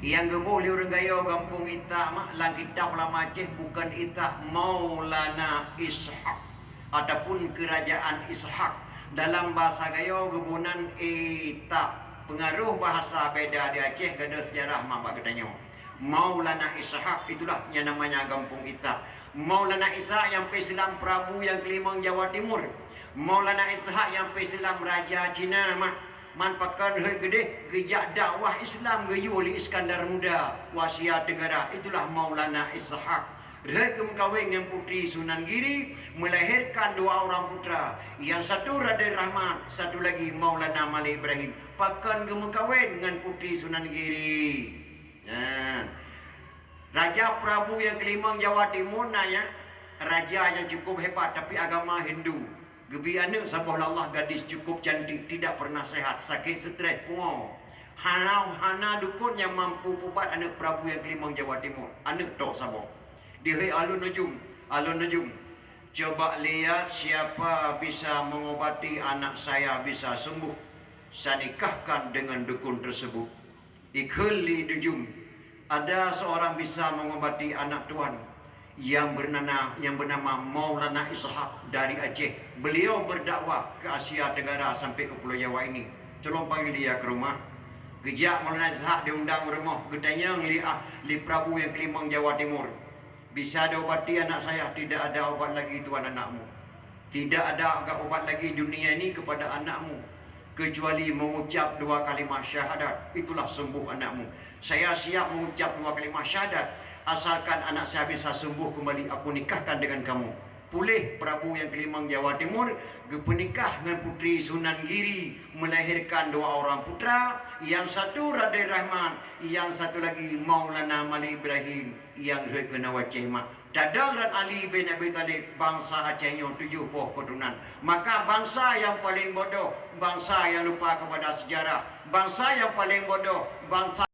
Yang geboleh orang gaya kampung kita mah lang kita ulama Aceh bukan kita Maulana Ishak ataupun kerajaan Ishak. Dalam bahasa gaya gebunan ita pengaruh bahasa beda di Aceh ada sejarah mah katanya. Maulana Ishak itulah yang namanya kampung kita. Maulana Ishak yang Islam Prabu yang Kelimang Jawa Timur. Maulana Ishak yang Islam Raja Cina mah manfaatkan gede gejak dakwah Islam gayu oleh Iskandar Muda Asia Tenggara. Itulah Maulana Ishak. Rekem kawin dengan putri Sunan Giri melahirkan dua orang putra. Yang satu Raden Rahman, satu lagi Maulana Malik Ibrahim. Pakan kawin dengan putri Sunan Giri. Raja Prabu yang Kelimang Jawa Timur nanya, raja yang cukup hebat tapi agama Hindu. Gebi anak sabah Allah gadis cukup cantik, tidak pernah sehat, sakit stres pungo. Hana dukun yang mampu pubat anak Prabu yang Kelimang Jawa Timur. Anak tok sabah. Dihai alun najum. Coba lihat siapa bisa mengobati anak saya bisa sembuh. Saya nikahkan dengan dukun tersebut. Ikhli najum. Ada seorang bisa mengobati anak tuan yang bernama Maulana Ishak dari Aceh. Beliau berdakwah ke Asia Tenggara sampai ke Pulau Jawa ini. Tolong panggil dia ke rumah. Kejak Maulana Ishak diundang rumah. Gedanya li Prabu yang Kelimang Jawa Timur. Bisa ada obati anak saya? Tidak ada obat lagi tuan anakmu. Tidak ada obat lagi dunia ini kepada anakmu kecuali mengucap dua kalimat syahadat. Itulah sembuh anakmu. Saya siap mengucap dua kalimat syahadat asalkan anak saya bisa sembuh kembali, aku nikahkan dengan kamu. Pulih Prabu yang Kelimang Jawa Timur bernikah dengan putri Sunan Giri, melahirkan dua orang putra. Yang satu Raden Rahman, yang satu lagi Maulana Malik Ibrahim yang kena Aceh mak. Dadang dan Ali bin Abi Talib bangsa Acehnya 70 keturunan. Maka bangsa yang paling bodoh, bangsa yang lupa kepada sejarah, bangsa yang paling bodoh, bangsa